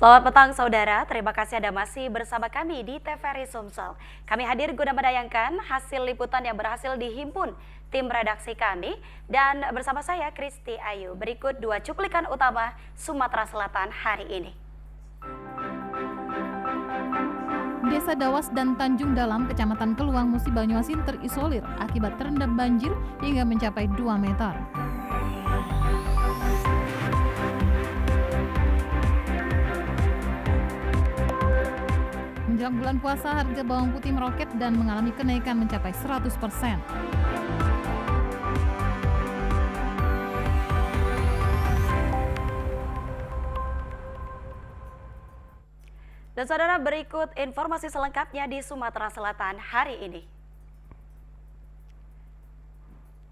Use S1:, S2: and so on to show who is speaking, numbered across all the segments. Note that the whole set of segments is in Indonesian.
S1: Selamat petang saudara, terima kasih Anda masih bersama kami di TVRI Sumsel. Kami hadir guna menayangkan hasil liputan yang berhasil dihimpun tim redaksi kami dan bersama saya Kristi Ayu. Berikut dua cuplikan utama Sumatera Selatan hari ini.
S2: Desa Dawas dan Tanjung Dalam, Kecamatan Keluang, Musi Banyuasin terisolir akibat terendam banjir hingga mencapai 2 meter. Menjelang bulan puasa, harga bawang putih meroket dan mengalami kenaikan mencapai 100%.
S1: Dan saudara, berikut informasi selengkapnya di Sumatera Selatan hari ini.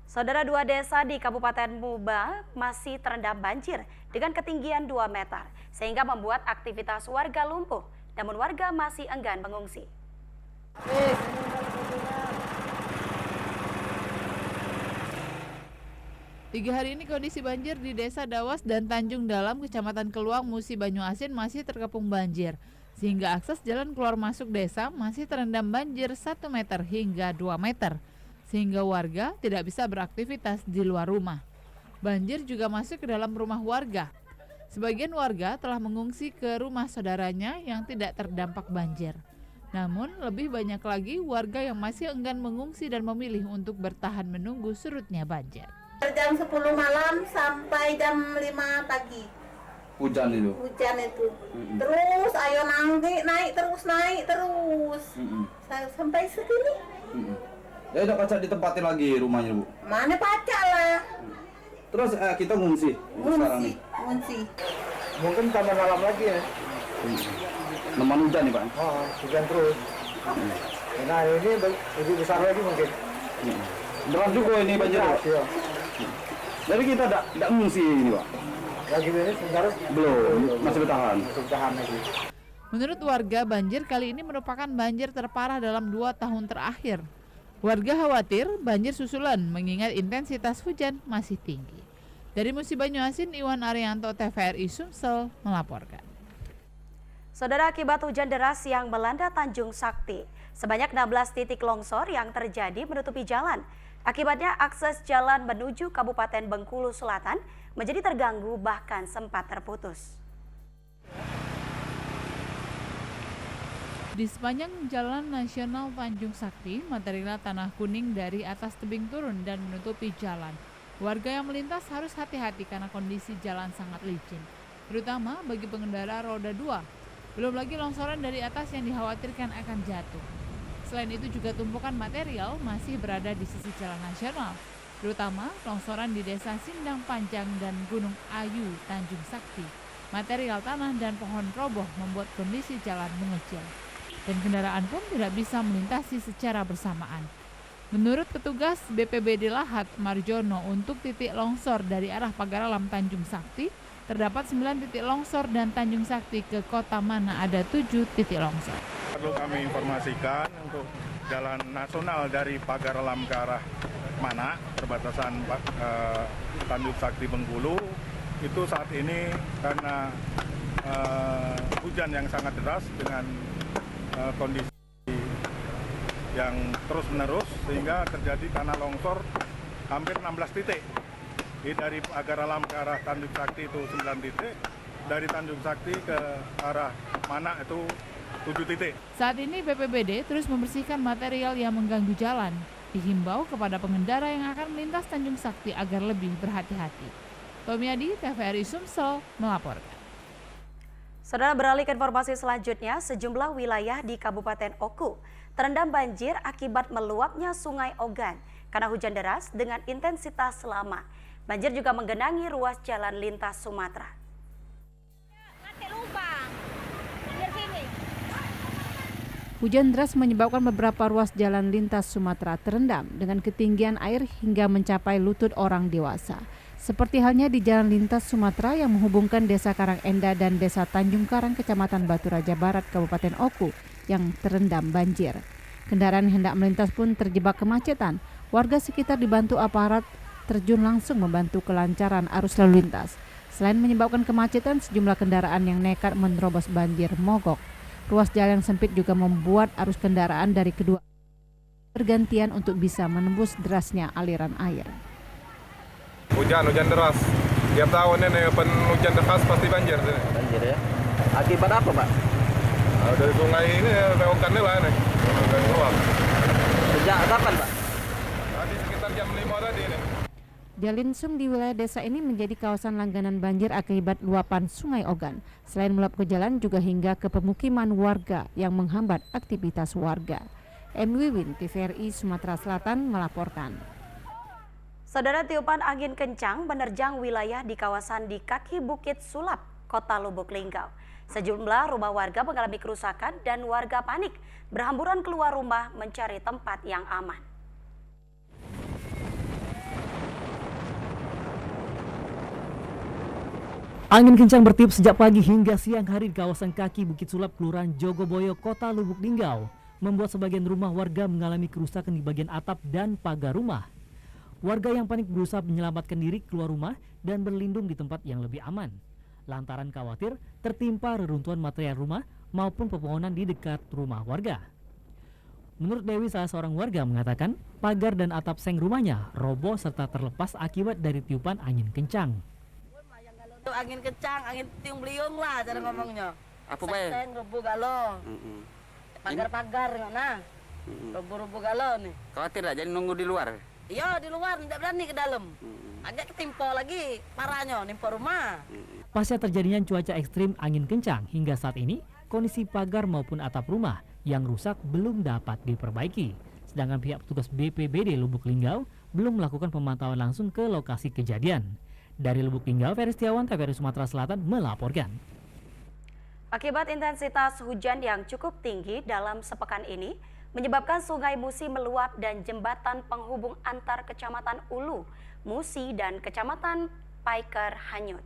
S1: Saudara, dua desa di Kabupaten Muba masih terendam banjir dengan ketinggian 2 meter sehingga membuat aktivitas warga lumpuh. Namun warga masih enggan mengungsi.
S3: Tiga hari ini kondisi banjir di Desa Dawas dan Tanjung Dalam, Kecamatan Keluang, Musi Banyuasin masih terkepung banjir. Sehingga akses jalan keluar masuk desa masih terendam banjir 1 meter hingga 2 meter. Sehingga warga tidak bisa beraktivitas di luar rumah. Banjir juga masuk ke dalam rumah warga. Sebagian warga telah mengungsi ke rumah saudaranya yang tidak terdampak banjir. Namun, lebih banyak lagi warga yang masih enggan mengungsi dan memilih untuk bertahan menunggu surutnya banjir.
S4: Jam 10 malam sampai jam 5 pagi.
S5: Hujan itu?
S4: Hujan itu. Terus ayo naik terus. Sampai segini.
S5: Ya udah kaca ditempatin lagi rumahnya, Bu?
S4: Mana pacak lah.
S5: Terus kita ngungsi sekarang nih?
S4: Ngungsi.
S6: Mungkin tambah malam lagi ya.
S5: Leman hujan nih, Pak?
S6: Oh, hujan terus. Nah ini lebih besar lagi mungkin.
S5: Berat juga ini banjir, Pak?
S6: Iya.
S5: Jadi kita tidak ngungsi ini, Pak?
S6: Lagi ini sebentar
S5: Belum, masih bertahan.
S6: Masih bertahan lagi.
S3: Menurut warga, banjir kali ini merupakan banjir terparah dalam 2 tahun terakhir. Warga khawatir banjir susulan mengingat intensitas hujan masih tinggi. Dari Musi Banyuasin, Iwan Arianto, TVRI Sumsel melaporkan.
S1: Saudara, akibat hujan deras yang melanda Tanjung Sakti, sebanyak 16 titik longsor yang terjadi menutupi jalan. Akibatnya akses jalan menuju Kabupaten Bengkulu Selatan menjadi terganggu bahkan sempat terputus.
S3: Di sepanjang Jalan Nasional Tanjung Sakti, material tanah kuning dari atas tebing turun dan menutupi jalan. Warga yang melintas harus hati-hati karena kondisi jalan sangat licin, terutama bagi pengendara roda 2. Belum lagi longsoran dari atas yang dikhawatirkan akan jatuh. Selain itu juga tumpukan material masih berada di sisi jalan nasional, terutama longsoran di Desa Sindang Panjang dan Gunung Ayu, Tanjung Sakti. Material tanah dan pohon roboh membuat kondisi jalan mengecil, dan kendaraan pun tidak bisa melintasi secara bersamaan. Menurut petugas BPBD Lahat Marjono, untuk titik longsor dari arah Pagaralam Tanjung Sakti, terdapat 9 titik longsor dan Tanjung Sakti ke Kota Mana ada 7 titik longsor.
S7: Perlu kami informasikan untuk jalan nasional dari Pagaralam ke arah Mana, perbatasan Tanjung Sakti Bengkulu, itu saat ini karena hujan yang sangat deras dengan kondisi yang terus-menerus sehingga terjadi tanah longsor hampir 16 titik. Dari Pagaralam ke arah Tanjung Sakti itu 9 titik, dari Tanjung Sakti ke arah Mana itu 7 titik.
S3: Saat ini BPBD terus membersihkan material yang mengganggu jalan. Dihimbau kepada pengendara yang akan melintas Tanjung Sakti agar lebih berhati-hati. Tomiadi, TVRI Sumsel melaporkan.
S1: Saudara, beralih ke informasi selanjutnya, sejumlah wilayah di Kabupaten Oku terendam banjir akibat meluapnya Sungai Ogan karena hujan deras dengan intensitas lama. Banjir juga menggenangi ruas jalan lintas Sumatera.
S2: Hujan deras menyebabkan beberapa ruas jalan lintas Sumatera terendam dengan ketinggian air hingga mencapai lutut orang dewasa. Seperti halnya di jalan lintas Sumatera yang menghubungkan Desa Karangenda dan Desa Tanjung Karang, Kecamatan Batu Raja Barat, Kabupaten Oku yang terendam banjir. Kendaraan yang hendak melintas pun terjebak kemacetan. Warga sekitar dibantu aparat terjun langsung membantu kelancaran arus lalu lintas. Selain menyebabkan kemacetan, sejumlah kendaraan yang nekat menerobos banjir mogok. Ruas jalan yang sempit juga membuat arus kendaraan dari kedua bergantian untuk bisa menembus derasnya aliran air.
S8: Hujan deras. Tiap tahun ini hujan deras pasti banjir.
S6: Banjir ya. Akibat apa, Pak?
S8: Dari sungai ini rewokannya lah nih. Keluar.
S6: Sejak kapan, Pak?
S8: Tadi sekitar jam 5 tadi ini.
S2: Jalinsung di wilayah desa ini menjadi kawasan langganan banjir akibat luapan Sungai Ogan. Selain meluap ke jalan juga hingga ke pemukiman warga yang menghambat aktivitas warga. M. Wiwin, TVRI Sumatera Selatan melaporkan.
S1: Saudara, tiupan angin kencang menerjang wilayah di kawasan di kaki Bukit Sulap, Kota Lubuk Linggau. Sejumlah rumah warga mengalami kerusakan dan warga panik berhamburan keluar rumah mencari tempat yang aman.
S9: Angin kencang bertiup sejak pagi hingga siang hari di kawasan kaki Bukit Sulap, Kelurahan Jogoboyo, Kota Lubuk Linggau, membuat sebagian rumah warga mengalami kerusakan di bagian atap dan pagar rumah. Warga yang panik berusaha menyelamatkan diri keluar rumah dan berlindung di tempat yang lebih aman, lantaran khawatir tertimpa reruntuhan material rumah maupun pepohonan di dekat rumah warga. Menurut Dewi, salah seorang warga mengatakan pagar dan atap seng rumahnya roboh serta terlepas akibat dari tiupan angin kencang.
S4: Angin kencang, angin tiung beliung lah cara ngomongnya.
S6: Apa Pak?
S4: Seng rubuh galo. Pagar-pagar nah. Rubuh-rubuh galo nih.
S6: Khawatir lah, jadi nunggu di luar.
S4: Iya, di luar tidak berani ke dalam. Agak ketimpa lagi parahnya nimpa rumah.
S9: Pasca terjadinya cuaca ekstrim angin kencang, hingga saat ini kondisi pagar maupun atap rumah yang rusak belum dapat diperbaiki. Sedangkan pihak petugas BPBD Lubuk Linggau belum melakukan pemantauan langsung ke lokasi kejadian. Dari Lubuk Linggau, Ferry Setiawan, TVRI Sumatera Selatan melaporkan.
S1: Akibat intensitas hujan yang cukup tinggi dalam sepekan ini, menyebabkan Sungai Musi meluap dan jembatan penghubung antar Kecamatan Ulu, Musi dan Kecamatan Paiker hanyut.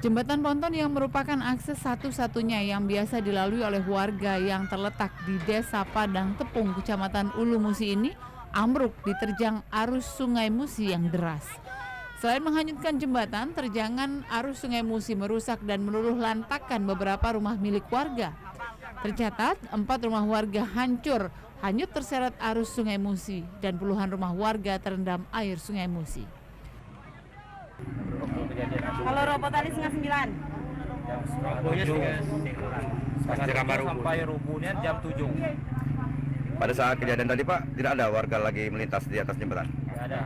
S3: Jembatan ponton yang merupakan akses satu-satunya yang biasa dilalui oleh warga yang terletak di Desa Padang Tepung, Kecamatan Ulu Musi ini ambruk diterjang arus Sungai Musi yang deras. Selain menghanyutkan jembatan, terjangan arus Sungai Musi merusak dan meluluh lantakkan beberapa rumah milik warga. Tercatat 4 rumah warga hanyut terseret arus Sungai Musi dan puluhan rumah warga terendam air Sungai Musi.
S4: Kalau robot tadi 8:30.
S6: Sampai rubuhnya jam 7.
S5: Pada saat kejadian tadi Pak, tidak ada warga lagi melintas di atas jembatan?
S6: Tidak ada.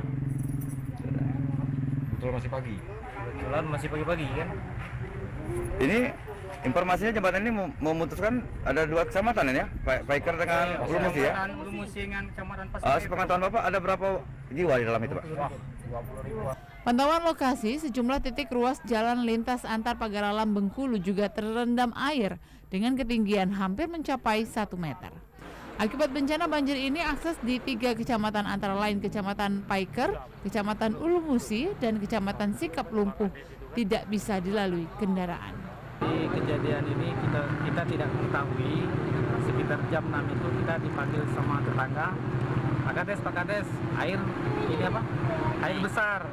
S8: Betul masih pagi.
S6: Kebetulan masih pagi-pagi kan.
S5: Ini informasinya jembatan ini memutuskan ada 2 kecamatan ya, Paiker dengan Ulu Musi ya?
S6: Ulu Musi dengan Kecamatan
S5: Sepengetahuan Bapak ada berapa jiwa di dalam itu Pak?
S6: 20.000.
S3: Pantauan lokasi, sejumlah titik ruas jalan lintas antar pagar alam Bengkulu juga terendam air dengan ketinggian hampir mencapai 1 meter. Akibat bencana banjir ini, akses di 3 kecamatan antara lain Kecamatan Paiker, Kecamatan Ulu Musi, dan Kecamatan Sikap Lumpuh tidak bisa dilalui kendaraan.
S10: Di kejadian ini kita tidak mengetahui, sekitar jam 6 itu kita dipanggil sama tetangga, Pak Kades, air ini apa? Air besar.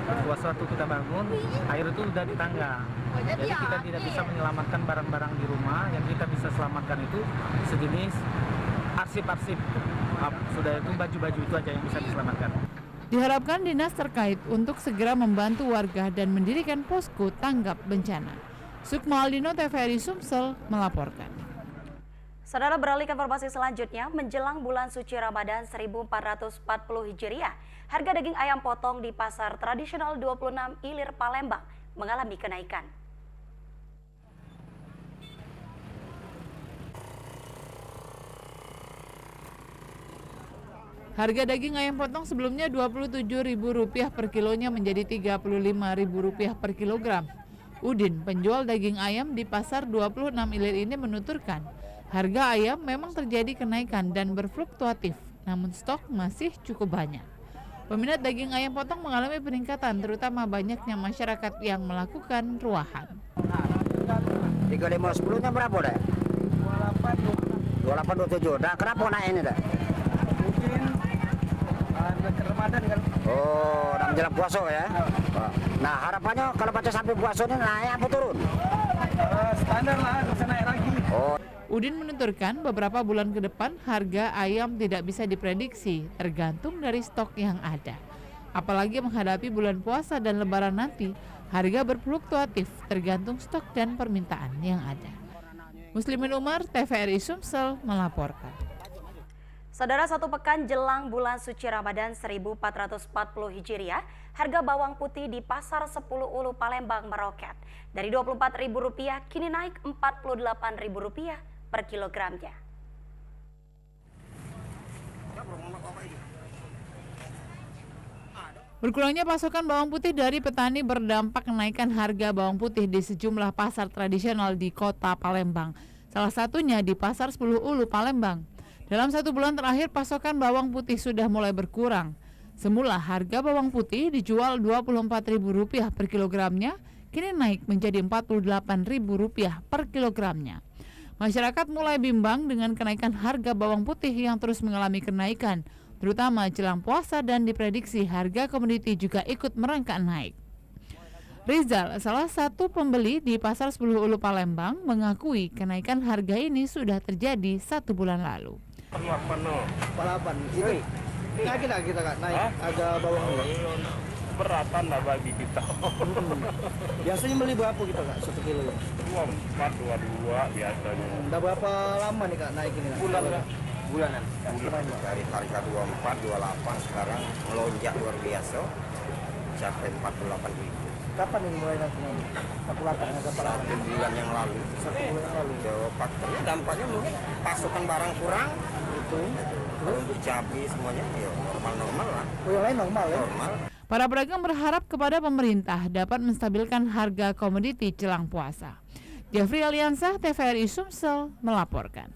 S10: Waktu kita bangun, air itu udah di tangga. Jadi kita tidak bisa menyelamatkan barang-barang di rumah. Yang kita bisa selamatkan itu sejenis arsip-arsip. Sudah itu baju-baju itu aja yang bisa diselamatkan.
S3: Diharapkan dinas terkait untuk segera membantu warga dan mendirikan posko tanggap bencana. Sukma Aldino, TVRI Sumsel melaporkan.
S1: Saudara, beralih ke informasi selanjutnya, menjelang bulan suci Ramadan 1440 Hijriah, harga daging ayam potong di pasar tradisional 26 Ilir Palembang mengalami kenaikan.
S3: Harga daging ayam potong sebelumnya Rp27.000 per kilonya menjadi Rp35.000 per kilogram. Udin, penjual daging ayam di pasar 26 Ilir ini menuturkan, harga ayam memang terjadi kenaikan dan berfluktuatif, namun stok masih cukup banyak. Peminat daging ayam potong mengalami peningkatan, terutama banyaknya masyarakat yang melakukan ruahan.
S6: 3510-nya berapa deh? 28, 27. Nah, kenapa naik ini deh? Ramadan kan.
S11: Oh, dan menjelang puasa ya. Nah, harapannya kalau baca sampai puasa ini naik apa turun?
S6: Standar lah, bisa naik lagi.
S11: Oh.
S3: Udin menuturkan beberapa bulan ke depan harga ayam tidak bisa diprediksi tergantung dari stok yang ada. Apalagi menghadapi bulan puasa dan lebaran nanti, harga berfluktuatif tergantung stok dan permintaan yang ada. Muslimin Umar, TVRI Sumsel melaporkan.
S1: Saudara, satu pekan jelang bulan suci Ramadan 1440 Hijriah, harga bawang putih di Pasar 10 Ulu Palembang meroket. Dari Rp24.000 kini naik Rp48.000 per kilogramnya.
S3: Berkurangnya pasokan bawang putih dari petani berdampak kenaikan harga bawang putih di sejumlah pasar tradisional di kota Palembang. Salah satunya di Pasar 10 Ulu Palembang. Dalam 1 bulan terakhir pasokan bawang putih sudah mulai berkurang. Semula harga bawang putih dijual Rp24.000 per kilogramnya, kini naik menjadi Rp48.000 per kilogramnya. Masyarakat mulai bimbang dengan kenaikan harga bawang putih yang terus mengalami kenaikan, terutama jelang puasa dan diprediksi harga komoditi juga ikut merangkak naik. Rizal, salah satu pembeli di Pasar 10 Ulu Palembang, mengakui kenaikan harga ini sudah terjadi 1 bulan lalu.
S6: 48 itu naik kita Kak, naik harga bawang ini.
S8: Beratan lah bagi kita.
S6: Biasanya beli berapa kita Kak, 1 kilo?
S8: 24, 22 biasanya.
S6: Udah berapa lama nih Kak naik ini Kak?
S11: Bulanan. Dari harga 24, 28 sekarang melonjak luar biasa sampai 48.000.
S6: Kapan ini mulai naik? 48 harga per
S11: 1 bulan yang lalu.
S6: 1 bulan yang lalu.
S11: Faktornya dampaknya mungkin pasokan barang kurang
S6: Itu.
S11: untuk cabai semuanya ya normal lah.
S6: Oh, yang lain normal ya?
S11: Normal.
S3: Para pedagang berharap kepada pemerintah dapat menstabilkan harga komoditi jelang puasa. Jeffrey Aliansah, TVRI Sumsel melaporkan.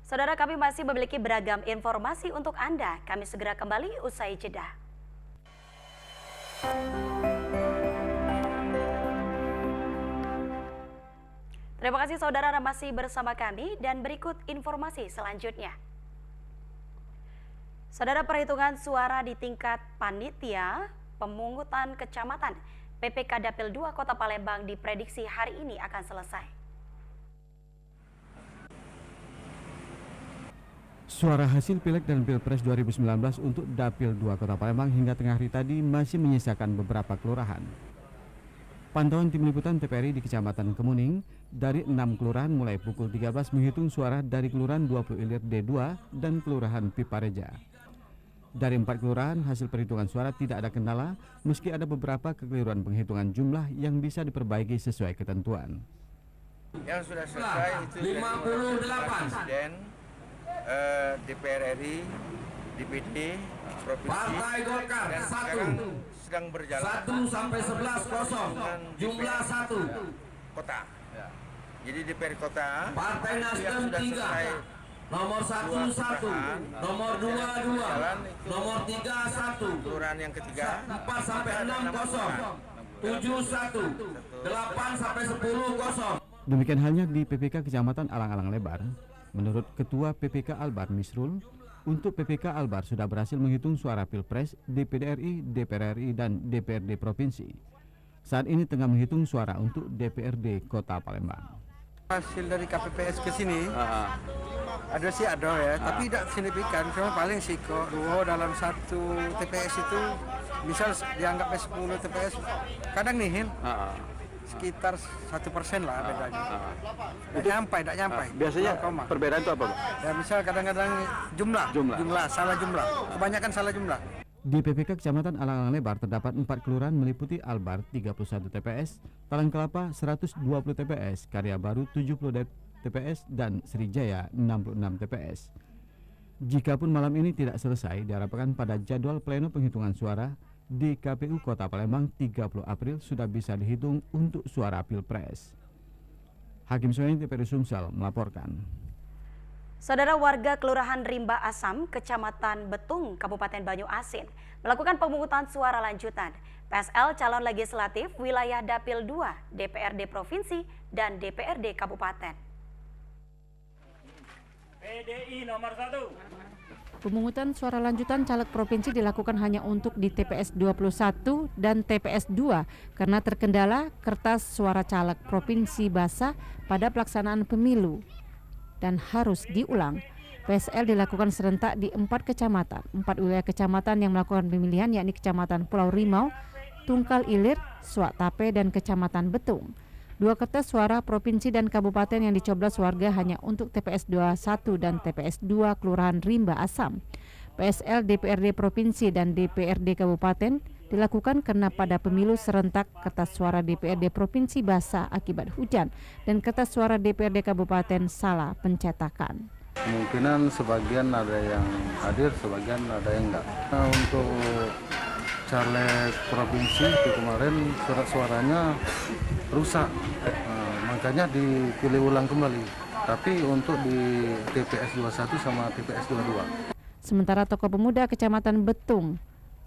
S1: Saudara, kami masih memiliki beragam informasi untuk Anda. Kami segera kembali usai jeda. Terima kasih saudara masih bersama kami dan berikut informasi selanjutnya. Saudara, perhitungan suara di tingkat panitia pemungutan kecamatan PPK Dapil 2 Kota Palembang diprediksi hari ini akan selesai.
S12: Suara hasil Pileg dan Pilpres 2019 untuk Dapil 2 Kota Palembang hingga tengah hari tadi masih menyisakan beberapa kelurahan. Pantauan tim liputan TVRI di Kecamatan Kemuning, dari 6 kelurahan mulai pukul 13 menghitung suara dari Kelurahan 20 Ilir D2 dan Kelurahan Pipareja. Dari 4 kelurahan, hasil perhitungan suara tidak ada kendala, meski ada beberapa kekeliruan penghitungan jumlah yang bisa diperbaiki sesuai ketentuan.
S5: Yang sudah selesai itu 58 Presiden, DPR RI, DPD, Provinsi,
S13: Partai Golkar
S5: dan
S13: 1
S5: sedang berjalan
S13: 1 sampai 11 kosong, jumlah 1
S5: kota. Jadi DPR kota
S13: Partai Nasdem 3, nomor 1 1, nomor 2 2, nomor 3 1,
S5: kelurahan yang ketiga
S13: 4 sampai 6 kosong, 7 1, 8 sampai 10 kosong.
S12: Demikian halnya di PPK Kecamatan Alang-Alang Lebar. Menurut Ketua PPK Albar Misrul, untuk PPK Albar sudah berhasil menghitung suara Pilpres, DPD RI, DPR RI, dan DPRD Provinsi. Saat ini tengah menghitung suara untuk DPRD Kota Palembang.
S6: Hasil dari KPPS ke sini ada sih ada ya, tapi tidak signifikan. Cuma paling sih kok dalam satu TPS itu misal dianggap 10 TPS kadang nihin sekitar 1% lah bedanya. Tidak nyampe.
S12: Biasanya perbedaan itu apa, Pak?
S6: Ya misal kadang-kadang jumlah, salah jumlah. Kebanyakan salah jumlah.
S12: Di PPK Kecamatan Alang-Alang Lebar terdapat 4 kelurahan meliputi Albar 31 TPS, Talang Kelapa 120 TPS, Karya Baru 70 TPS, dan Srijaya 66 TPS. Jikapun malam ini tidak selesai, diharapkan pada jadwal pleno penghitungan suara di KPU Kota Palembang 30 April sudah bisa dihitung untuk suara Pilpres. Hakim Soein, TVRI Sumsel melaporkan.
S1: Saudara, warga Kelurahan Rimba Asam, Kecamatan Betung, Kabupaten Banyu Asin, melakukan pemungutan suara lanjutan PSL calon legislatif wilayah Dapil 2, DPRD Provinsi, dan DPRD Kabupaten.
S14: PDI nomor 1.
S2: Pemungutan suara lanjutan caleg provinsi dilakukan hanya untuk di TPS 21 dan TPS 2 karena terkendala kertas suara caleg provinsi basah pada pelaksanaan pemilu dan harus diulang. PSL dilakukan serentak di 4 kecamatan. 4 wilayah kecamatan yang melakukan pemilihan yakni Kecamatan Pulau Rimau, Tungkal Ilir, Suak Tape, dan Kecamatan Betung. 2 kertas suara provinsi dan kabupaten yang dicoblos warga hanya untuk TPS 21 dan TPS 2 Kelurahan Rimba Asam. PSL DPRD provinsi dan DPRD kabupaten dilakukan karena pada pemilu serentak kertas suara DPRD provinsi basah akibat hujan dan kertas suara DPRD kabupaten salah pencetakan.
S6: Kemungkinan sebagian ada yang hadir, sebagian ada yang enggak. Nah, untuk caleg provinsi itu kemarin surat suaranya rusak, makanya dipilih ulang kembali. Tapi untuk di TPS 21 sama TPS 22.
S2: Sementara tokoh pemuda Kecamatan Betung,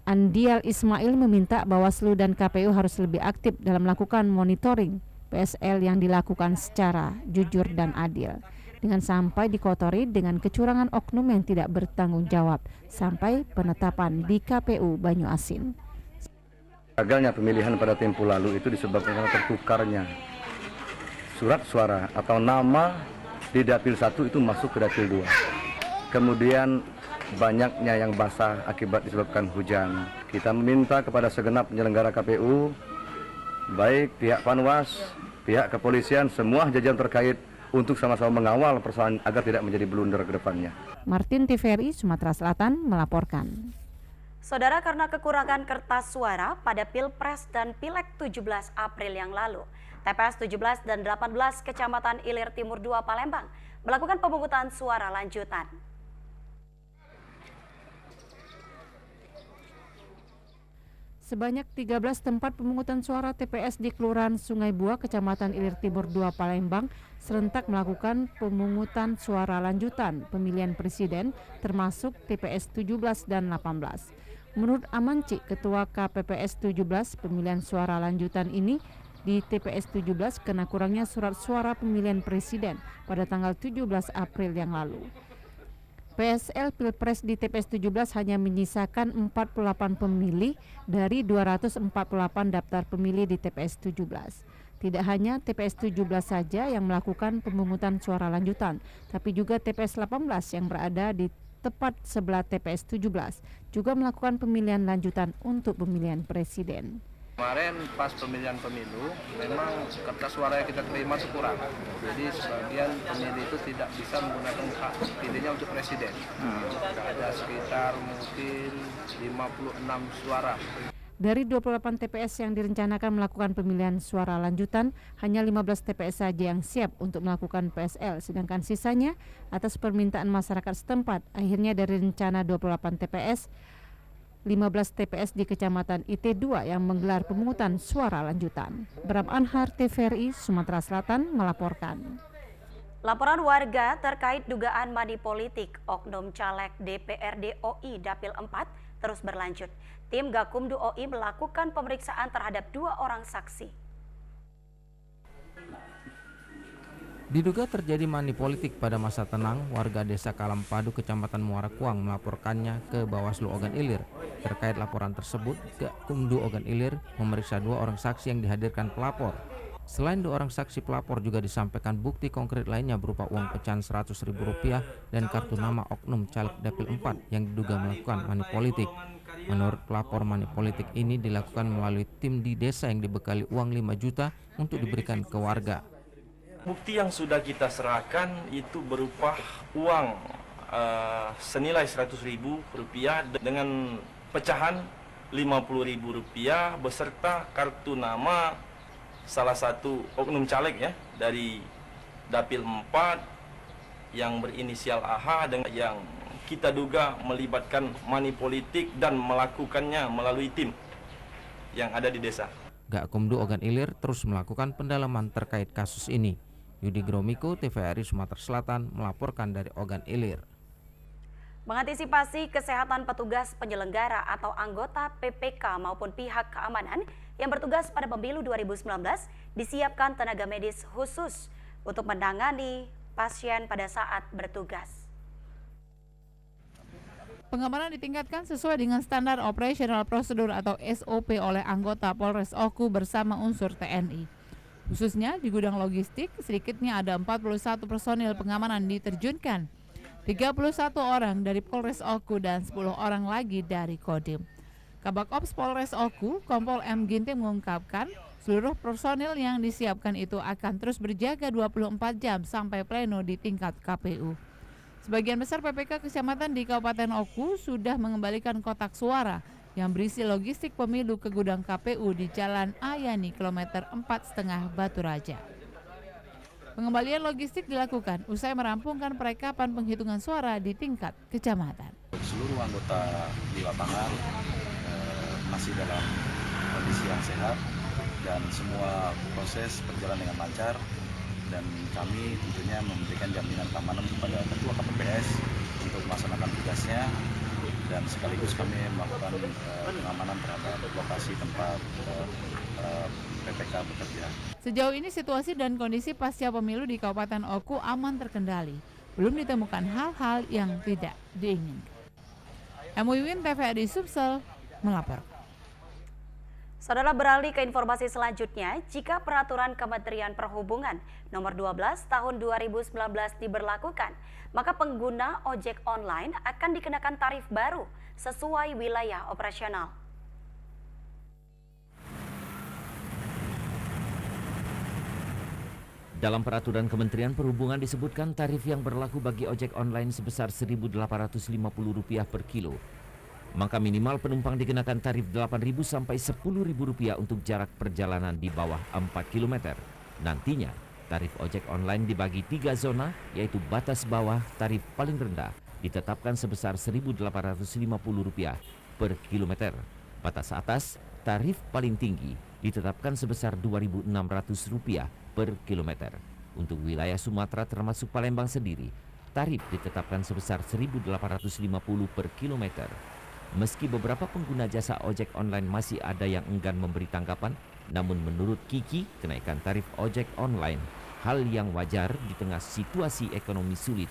S2: Andial Ismail meminta Bawaslu dan KPU harus lebih aktif dalam melakukan monitoring PSL yang dilakukan secara jujur dan adil. Dengan sampai dikotori dengan kecurangan oknum yang tidak bertanggung jawab sampai penetapan di KPU Banyuasin.
S5: Gagalnya pemilihan pada tempo lalu itu disebabkan karena tertukarnya surat suara atau nama di Dapil 1 itu masuk ke Dapil 2. Kemudian banyaknya yang basah akibat disebabkan hujan. Kita meminta kepada segenap penyelenggara KPU, baik pihak Panwas, pihak kepolisian, semua jajaran terkait untuk sama-sama mengawal persoalan agar tidak menjadi blunder ke depannya.
S2: Martin TVRI Sumatera Selatan melaporkan.
S1: Saudara, karena kekurangan kertas suara pada Pilpres dan Pileg 17 April yang lalu, TPS 17 dan 18 Kecamatan Ilir Timur 2 Palembang melakukan pemungutan suara lanjutan.
S2: Sebanyak 13 tempat pemungutan suara TPS di Kelurahan Sungai Buah, Kecamatan Ilir Timur 2 Palembang serentak melakukan pemungutan suara lanjutan pemilihan presiden termasuk TPS 17 dan 18. Menurut Amanci, Ketua KPPS 17, pemilihan suara lanjutan ini di TPS 17 karena kurangnya surat suara pemilihan presiden pada tanggal 17 April yang lalu. PSL Pilpres di TPS 17 hanya menyisakan 48 pemilih dari 248 daftar pemilih di TPS 17. Tidak hanya TPS 17 saja yang melakukan pemungutan suara lanjutan, tapi juga TPS 18 yang berada di tepat sebelah TPS 17 juga melakukan pemilihan lanjutan untuk pemilihan presiden.
S14: Kemarin pas pemilihan pemilu, memang kertas suara yang kita terima itu kurang. Jadi sebagian pemilih itu tidak bisa menggunakan hak pilihnya untuk presiden. Ada sekitar mungkin 56 suara.
S2: Dari 28 TPS yang direncanakan melakukan pemilihan suara lanjutan, hanya 15 TPS saja yang siap untuk melakukan PSL, sedangkan sisanya atas permintaan masyarakat setempat. Akhirnya dari rencana 28 TPS, 15 TPS di Kecamatan IT2 yang menggelar pemungutan suara lanjutan. Bram Anhar, TVRI Sumatera Selatan melaporkan.
S1: Laporan warga terkait dugaan money politik oknum caleg DPRD OI Dapil 4 terus berlanjut. Tim Gakumdu OI melakukan pemeriksaan terhadap 2 orang saksi.
S10: Diduga terjadi money politik pada masa tenang, warga desa Kalampadu, Kecamatan Muara Kuang melaporkannya ke Bawaslu Ogan Ilir. Terkait laporan tersebut, Gakumdu Ogan Ilir memeriksa 2 orang saksi yang dihadirkan pelapor. Selain 2 orang saksi pelapor juga disampaikan bukti konkret lainnya berupa uang pecahan Rp100.000 dan kartu nama oknum caleg Dapil 4 yang diduga melakukan money politik. Menurut pelapor, money politik ini dilakukan melalui tim di desa yang dibekali uang 5 juta untuk diberikan ke warga.
S15: Bukti yang sudah kita serahkan itu berupa uang senilai Rp100.000 dengan pecahan Rp50.000 beserta kartu nama salah satu oknum caleg ya dari Dapil 4 yang berinisial AH dengan yang kita duga melibatkan money politik dan melakukannya melalui tim yang ada di desa.
S10: Gakumdu Ogan Ilir terus melakukan pendalaman terkait kasus ini. Yudi Gromiko, TVRI Sumatera Selatan melaporkan dari Ogan Ilir.
S1: Mengantisipasi kesehatan petugas penyelenggara atau anggota PPK maupun pihak keamanan yang bertugas pada pemilu 2019, disiapkan tenaga medis khusus untuk menangani pasien pada saat bertugas.
S3: Pengamanan ditingkatkan sesuai dengan standar operational prosedur atau SOP oleh anggota Polres Oku bersama unsur TNI. Khususnya di gudang logistik, sedikitnya ada 41 personil pengamanan diterjunkan. 31 orang dari Polres Oku dan 10 orang lagi dari Kodim. Kabak Ops Polres Oku, Kompol M. Ginting mengungkapkan, seluruh personil yang disiapkan itu akan terus berjaga 24 jam sampai pleno di tingkat KPU. Sebagian besar PPK kecamatan di Kabupaten Oku sudah mengembalikan kotak suara yang berisi logistik pemilu ke gudang KPU di Jalan Ayani, kilometer 4,5 Batu Raja. Pengembalian logistik dilakukan usai merampungkan perekapan penghitungan suara di tingkat kecamatan.
S16: Seluruh anggota di lapangan masih dalam kondisi yang sehat dan semua proses berjalan dengan lancar, dan kami tentunya memberikan jaminan keamanan kepada Ketua KPPS untuk melaksanakan tugasnya, dan sekaligus kami melakukan pengamanan terhadap lokasi tempat PPK bekerja.
S3: Sejauh ini situasi dan kondisi pasca pemilu di Kabupaten Oku aman terkendali. Belum ditemukan hal-hal yang tidak diinginkan. MWIWIN TVRI Sumsel melapor.
S1: Saudara, beralih ke informasi selanjutnya, jika peraturan Kementerian Perhubungan nomor 12 tahun 2019 diberlakukan, maka pengguna ojek online akan dikenakan tarif baru sesuai wilayah operasional.
S17: Dalam peraturan Kementerian Perhubungan disebutkan tarif yang berlaku bagi ojek online sebesar Rp1.850 per kilo. Maka minimal penumpang dikenakan tarif Rp8.000 sampai Rp10.000 untuk jarak perjalanan di bawah 4 km. Nantinya, tarif ojek online dibagi 3 zona, yaitu batas bawah tarif paling rendah ditetapkan sebesar Rp1.850 per kilometer. Batas atas, tarif paling tinggi ditetapkan sebesar Rp2.600 per kilometer. Untuk wilayah Sumatera termasuk Palembang sendiri, tarif ditetapkan sebesar Rp1.850 per kilometer. Meski beberapa pengguna jasa ojek online masih ada yang enggan memberi tanggapan, namun menurut Kiki, kenaikan tarif ojek online hal yang wajar di tengah situasi ekonomi sulit.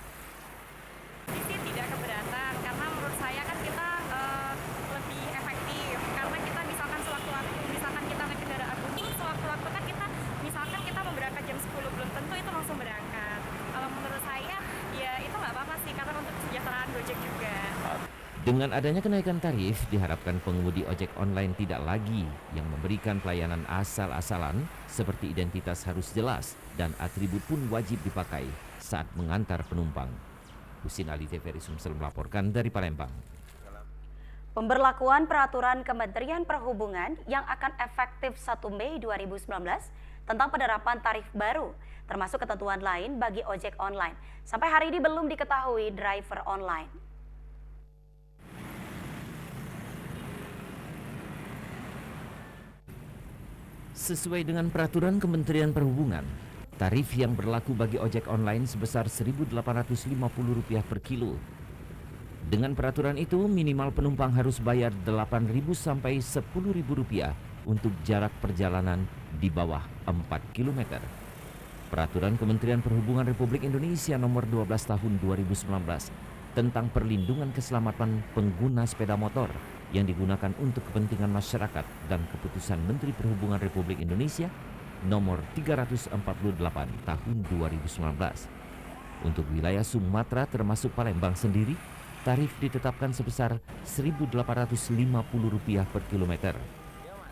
S18: Sisi tidak keberatan, karena menurut saya kan kita lebih efektif, karena kita misalkan sewaktu-waktu, misalkan kita naik kendaraan umum, sewaktu-waktu kan kita misalkan kita mau berangkat jam 10, belum tentu itu langsung berangkat. Kalau menurut saya ya itu nggak apa-apa sih, karena untuk kesejahteraan Gojek juga.
S17: Dengan adanya kenaikan tarif, diharapkan pengemudi ojek online tidak lagi yang memberikan pelayanan asal-asalan seperti identitas harus jelas dan atribut pun wajib dipakai saat mengantar penumpang. Husin Ali, TVRI Sumsel melaporkan dari Palembang.
S1: Pemberlakuan peraturan Kementerian Perhubungan yang akan efektif 1 Mei 2019 tentang penerapan tarif baru, termasuk ketentuan lain bagi ojek online. Sampai hari ini belum diketahui driver online.
S17: Sesuai dengan peraturan Kementerian Perhubungan, tarif yang berlaku bagi ojek online sebesar Rp1.850 per kilo. Dengan peraturan itu, minimal penumpang harus bayar Rp8.000 sampai Rp10.000 untuk jarak perjalanan di bawah 4 km. Peraturan Kementerian Perhubungan Republik Indonesia nomor 12 tahun 2019 tentang perlindungan keselamatan pengguna sepeda motor yang digunakan untuk kepentingan masyarakat dan keputusan Menteri Perhubungan Republik Indonesia nomor 348 tahun 2019. Untuk wilayah Sumatera termasuk Palembang sendiri, tarif ditetapkan sebesar Rp1.850 per kilometer.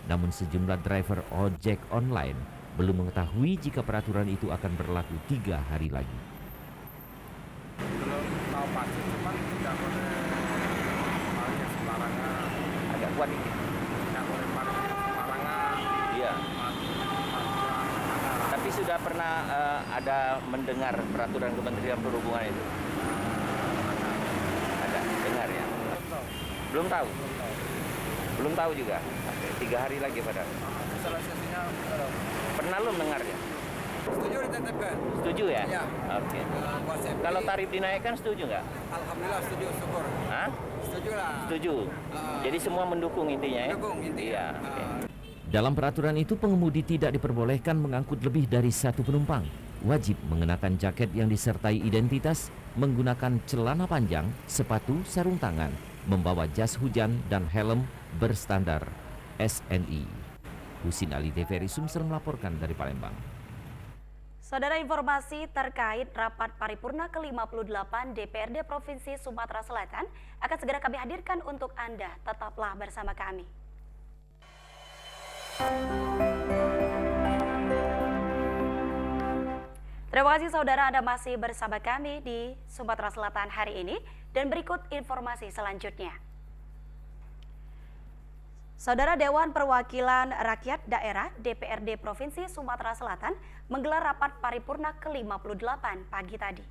S17: Namun sejumlah driver ojek online belum mengetahui jika peraturan itu akan berlaku 3 hari lagi.
S14: Belum tahu pasti, cuman tidak boleh parkir sembarangan.
S17: Agak kuat ini.
S14: Tidak boleh parkir sembarangan.
S17: Iya. Tapi sudah pernah ada mendengar peraturan Kementerian Perhubungan itu? Ada dengar ya? Belum tahu. Belum tahu juga. 3 hari lagi padahal.
S6: Solusinya
S17: Pernah lo mendengarnya?
S6: setuju ditetapkan.
S17: Setuju ya?
S6: Ya.
S17: Oke. Kalau tarif dinaikkan setuju nggak?
S6: Alhamdulillah setuju, syukur.
S17: Hah?
S6: Setuju lah.
S17: Setuju. Jadi semua mendukung intinya ya?
S6: Mendukung intinya.
S17: Iya. Oke. Dalam peraturan itu pengemudi tidak diperbolehkan mengangkut lebih dari 1 penumpang. Wajib mengenakan jaket yang disertai identitas, menggunakan celana panjang, sepatu, sarung tangan, membawa jas hujan dan helm berstandar SNI. Husin Ali TVRI Sumsel melaporkan dari Palembang.
S1: Saudara, informasi terkait rapat paripurna ke-58 DPRD Provinsi Sumatera Selatan akan segera kami hadirkan untuk Anda. Tetaplah bersama kami. Terima kasih saudara, Anda masih bersama kami di Sumatera Selatan hari ini. Dan berikut informasi selanjutnya. Saudara, Dewan Perwakilan Rakyat Daerah DPRD Provinsi Sumatera Selatan menggelar rapat paripurna ke-58 pagi tadi.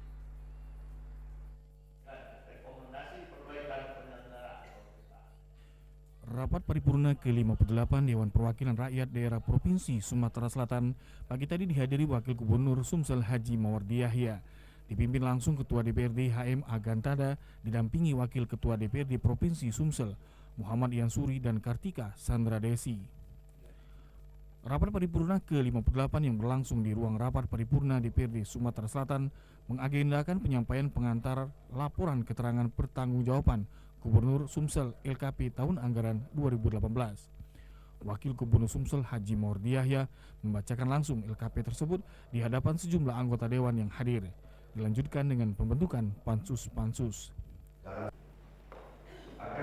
S19: Rapat paripurna ke-58 Dewan Perwakilan Rakyat Daerah Provinsi Sumatera Selatan pagi tadi dihadiri Wakil Gubernur Sumsel Haji Mawardi Yahya. Dipimpin langsung Ketua DPRD HM Agantada, didampingi Wakil Ketua DPRD Provinsi Sumsel Muhammad Yansuri dan Kartika Sandra Desi. Rapat paripurna ke-58 yang berlangsung di ruang rapat paripurna DPRD Sumatera Selatan mengagendakan penyampaian pengantar laporan keterangan pertanggungjawaban Gubernur Sumsel LKP tahun anggaran 2018. Wakil Gubernur Sumsel Haji Mawardi Yahya membacakan langsung LKP tersebut di hadapan sejumlah anggota dewan yang hadir. Dilanjutkan dengan pembentukan pansus-pansus.
S20: Akan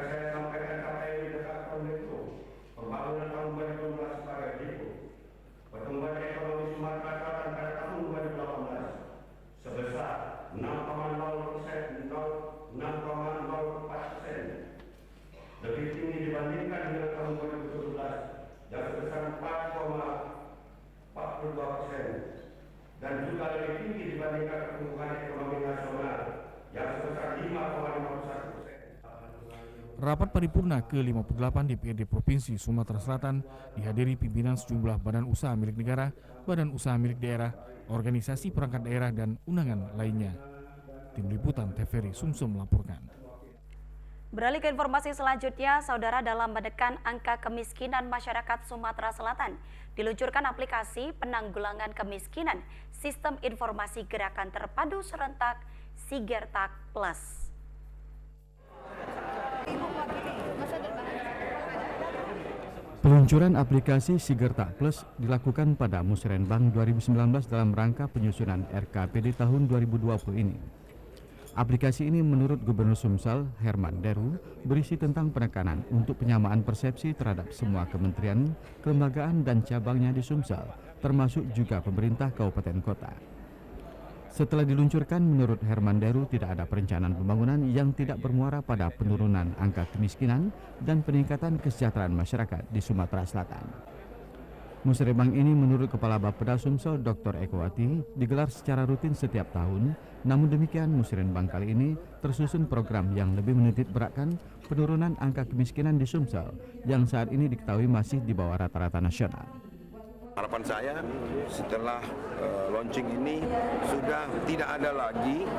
S20: saya sampaikan kata yang ditetapkan itu pembangunan tahun 2012 pada itu pertumbuhan ekonomi Sumatera Selatan pada tahun 2018 sebesar 6,04%, lebih tinggi dibandingkan dengan tahun 2017 yang sebesar 4,42%, dan juga lebih tinggi dibandingkan pertumbuhan ekonomi nasional yang sebesar 5,51%.
S19: Rapat paripurna ke-58 DPRD Provinsi Sumatera Selatan dihadiri pimpinan sejumlah badan usaha milik negara, badan usaha milik daerah, organisasi perangkat daerah, dan undangan lainnya. Tim Liputan TVRI Sumsel melaporkan.
S1: Beralih ke informasi selanjutnya, saudara, dalam menekan angka kemiskinan masyarakat Sumatera Selatan, diluncurkan aplikasi penanggulangan kemiskinan Sistem Informasi Gerakan Terpadu Serentak Sigertak Plus.
S12: Peluncuran aplikasi Sigertak Plus dilakukan pada Musrenbang 2019 dalam rangka penyusunan RKPD tahun 2020 ini. Aplikasi ini menurut Gubernur Sumsel Herman Deru berisi tentang penekanan untuk penyamaan persepsi terhadap semua kementerian, kelembagaan dan cabangnya di Sumsel, termasuk juga pemerintah kabupaten kota. Setelah diluncurkan, menurut Herman Deru tidak ada perencanaan pembangunan yang tidak bermuara pada penurunan angka kemiskinan dan peningkatan kesejahteraan masyarakat di Sumatera Selatan. Musrenbang ini menurut Kepala Bapeda Sumsel Dr. Ekowati digelar secara rutin setiap tahun. Namun demikian, Musrenbang kali ini tersusun program yang lebih menitik beratkan penurunan angka kemiskinan di Sumsel yang saat ini diketahui masih di bawah rata-rata nasional.
S21: Harapan saya setelah launching ini sudah tidak ada lagi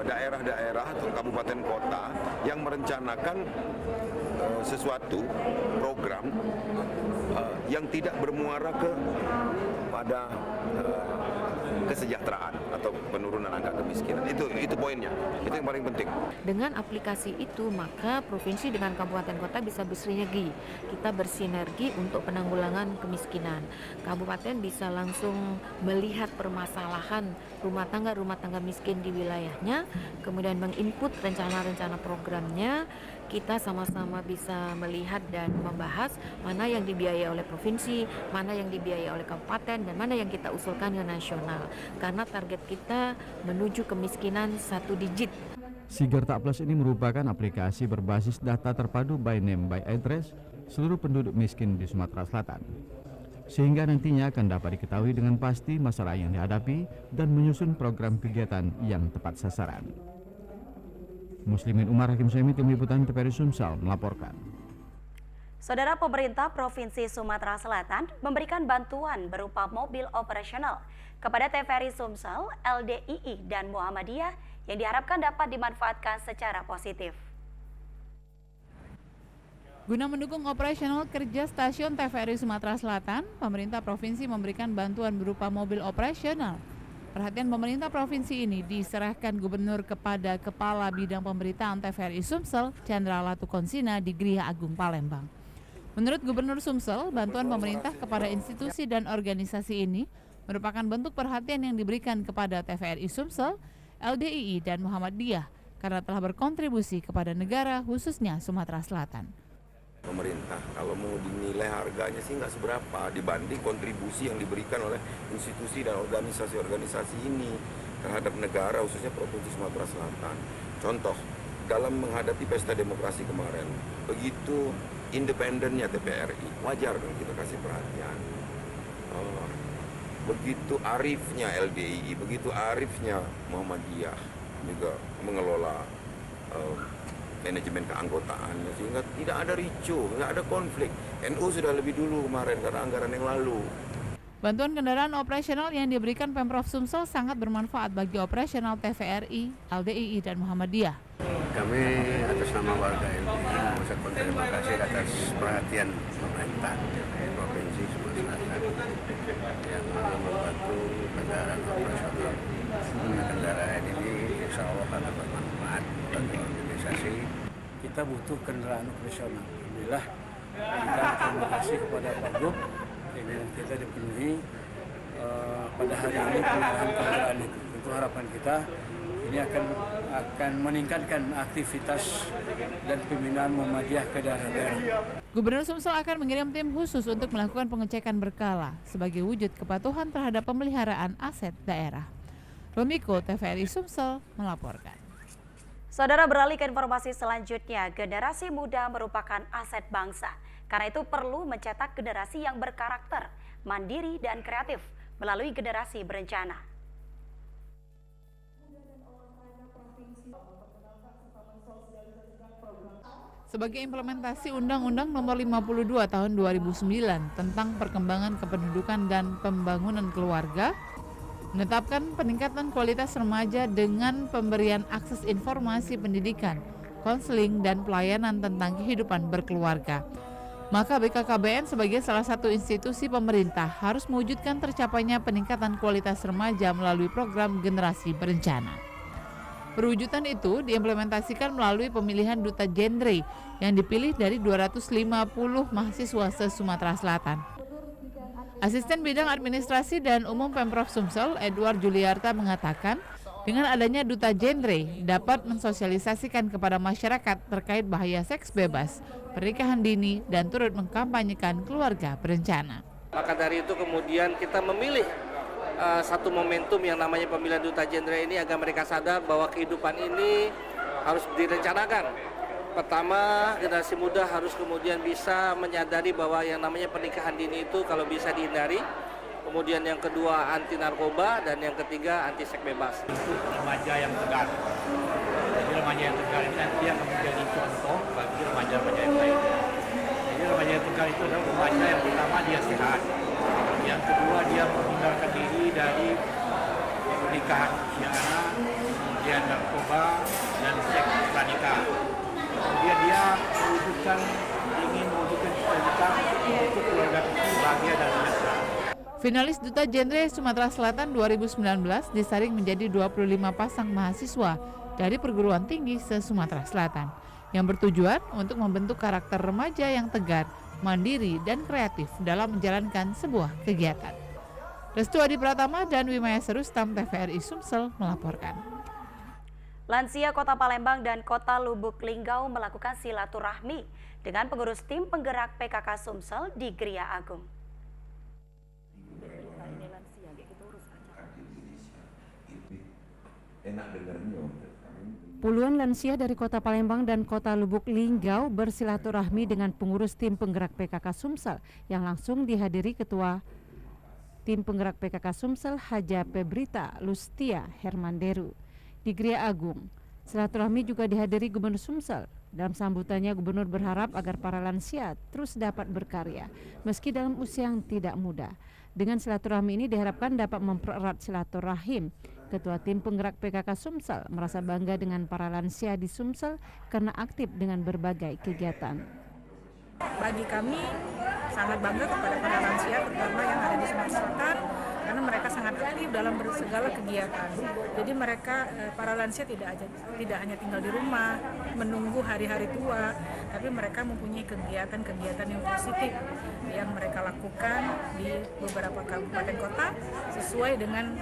S21: daerah-daerah atau kabupaten kota yang merencanakan sesuatu program yang tidak bermuara pada kesejahteraan atau penurunan angka kemiskinan. Itu poinnya. Itu yang paling penting.
S22: Dengan aplikasi itu, maka provinsi dengan kabupaten kota bisa bersinergi. Kita bersinergi untuk penanggulangan kemiskinan. Kabupaten bisa langsung melihat permasalahan rumah tangga miskin di wilayahnya, kemudian menginput rencana-rencana programnya. Kita sama-sama bisa melihat dan membahas mana yang dibiayai oleh provinsi, mana yang dibiayai oleh kabupaten, dan mana yang kita usulkan ke nasional. Karena target kita menuju kemiskinan 1 digit.
S12: Sigertak Plus ini merupakan aplikasi berbasis data terpadu by name by address seluruh penduduk miskin di Sumatera Selatan. Sehingga nantinya akan dapat diketahui dengan pasti masalah yang dihadapi dan menyusun program kegiatan yang tepat sasaran. Muslimin Umar Hakim Suemi, Tim Liputan TVRI Sumsel melaporkan.
S1: Saudara, pemerintah Provinsi Sumatera Selatan memberikan bantuan berupa mobil operasional kepada TVRI Sumsel, LDII, dan Muhammadiyah yang diharapkan dapat dimanfaatkan secara positif.
S3: Guna mendukung operasional kerja stasiun TVRI Sumatera Selatan, pemerintah provinsi memberikan bantuan berupa mobil operasional. Perhatian pemerintah provinsi ini diserahkan gubernur kepada Kepala Bidang Pemberitaan TVRI Sumsel, Chandra Latukonsina di Gria Agung Palembang. Menurut Gubernur Sumsel, bantuan pemerintah kepada institusi dan organisasi ini merupakan bentuk perhatian yang diberikan kepada TVRI Sumsel, LDII, dan Muhammadiyah karena telah berkontribusi kepada negara, khususnya Sumatera Selatan.
S21: Pemerintah kalau mau dinilai harganya sih nggak seberapa dibanding kontribusi yang diberikan oleh institusi dan organisasi-organisasi ini terhadap negara, khususnya Provinsi Sumatera Selatan. Contoh, dalam menghadapi pesta demokrasi kemarin, begitu independennya TVRI, wajar dong kita kasih perhatian. Begitu arifnya LDII, begitu arifnya Muhammadiyah juga mengelola manajemen keanggotaannya, sehingga tidak ada ricuh, nggak ada konflik. NU sudah lebih dulu kemarin karena anggaran yang lalu.
S3: Bantuan kendaraan operasional yang diberikan Pemprov Sumsel sangat bermanfaat bagi operasional TVRI, LDII, dan Muhammadiyah.
S7: Kami atas nama warga LDII mengucapkan terima kasih atas perhatian pemerintah Provinsi Sumatera Selatan yang membantu kendaraan operasional. Kendaraan ini insya Allah akan bermanfaat bagi organisasi.
S9: Kita butuh kendaraan operasional. Alhamdulillah kita terima kasih kepada Pak Gub. Keinginan kita dipenuhi pada hari ini penggunaan kendaraan itu. Tentu harapan kita ini akan meningkatkan aktivitas dan pembinaan Muhammadiyah ke daerah-daerah.
S3: Gubernur Sumsel akan mengirim tim khusus untuk melakukan pengecekan berkala sebagai wujud kepatuhan terhadap pemeliharaan aset daerah. Romiko, TVRI Sumsel melaporkan.
S1: Saudara, beralih ke informasi selanjutnya, generasi muda merupakan aset bangsa. Karena itu perlu mencetak generasi yang berkarakter, mandiri, dan kreatif melalui generasi berencana.
S3: Sebagai implementasi Undang-Undang Nomor 52 Tahun 2009 tentang Perkembangan Kependudukan dan Pembangunan Keluarga, menetapkan peningkatan kualitas remaja dengan pemberian akses informasi pendidikan, konseling, dan pelayanan tentang kehidupan berkeluarga. Maka BKKBN sebagai salah satu institusi pemerintah harus mewujudkan tercapainya peningkatan kualitas remaja melalui program generasi berencana. Perwujudan itu diimplementasikan melalui pemilihan duta genre yang dipilih dari 250 mahasiswa se-Sumatera Selatan. Asisten Bidang Administrasi dan Umum Pemprov Sumsel, Edward Juliarta, mengatakan dengan adanya duta genre dapat mensosialisasikan kepada masyarakat terkait bahaya seks bebas, pernikahan dini, dan turut mengkampanyekan keluarga berencana.
S14: Maka dari itu kemudian kita memilih satu momentum yang namanya pemilihan duta genre ini agar mereka sadar bahwa kehidupan ini harus direncanakan. Pertama, generasi muda harus kemudian bisa menyadari bahwa yang namanya pernikahan dini itu kalau bisa dihindari. Kemudian yang kedua anti narkoba dan yang ketiga anti seks bebas.
S10: Remaja yang tegar. Jadi remaja yang tegar ini nanti akan menjadi contoh bagi remaja-remaja yang lainnya. Jadi remaja yang tegar itu adalah remaja yang pertama dia sehat. Yang kedua dia menghindarkan diri dari pernikahan usia anak, kemudian narkoba dan seks pranikah. Kemudian dia ingin mewujudkan cita-cita untuk keluarga kecil bahagia dan sejahtera.
S3: Finalis Duta Genre Sumatera Selatan 2019 disaring menjadi 25 pasang mahasiswa dari perguruan tinggi se-Sumatera Selatan yang bertujuan untuk membentuk karakter remaja yang tegar, mandiri, dan kreatif dalam menjalankan sebuah kegiatan. Restu Adi Pratama dan Wimaya Serustam, TVRI Sumsel melaporkan.
S1: Lansia Kota Palembang dan Kota Lubuk Linggau melakukan silaturahmi dengan pengurus tim penggerak PKK Sumsel di Gria Agung.
S2: Puluhan lansia dari Kota Palembang dan Kota Lubuk Linggau bersilaturahmi dengan pengurus tim penggerak PKK Sumsel yang langsung dihadiri Ketua Tim Penggerak PKK Sumsel Haja Pebrita Lustia Hermanderu di Gria Agung. Silaturahmi juga dihadiri Gubernur Sumsel. Dalam sambutannya, Gubernur berharap agar para lansia terus dapat berkarya meski dalam usia yang tidak muda. Dengan silaturahmi ini diharapkan dapat mempererat silaturahim. Ketua Tim Penggerak PKK Sumsel merasa bangga dengan para lansia di Sumsel karena aktif dengan berbagai kegiatan.
S23: Bagi kami sangat bangga kepada para lansia terutama yang ada di Sumatera Selatan
S4: karena mereka sangat aktif dalam segala kegiatan. Jadi mereka para lansia tidak hanya tinggal di rumah menunggu hari-hari tua, tapi mereka mempunyai kegiatan-kegiatan yang positif yang mereka lakukan di beberapa kabupaten kota sesuai dengan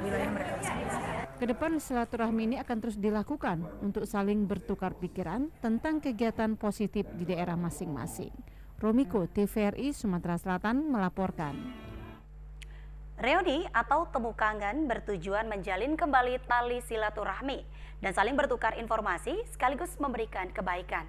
S4: wilayah mereka masing-masing.
S2: Kedepan silaturahmi ini akan terus dilakukan untuk saling bertukar pikiran tentang kegiatan positif di daerah masing-masing. Romiko, TVRI Sumatera Selatan melaporkan.
S1: Reuni atau temu kangen bertujuan menjalin kembali tali silaturahmi dan saling bertukar informasi sekaligus memberikan kebaikan.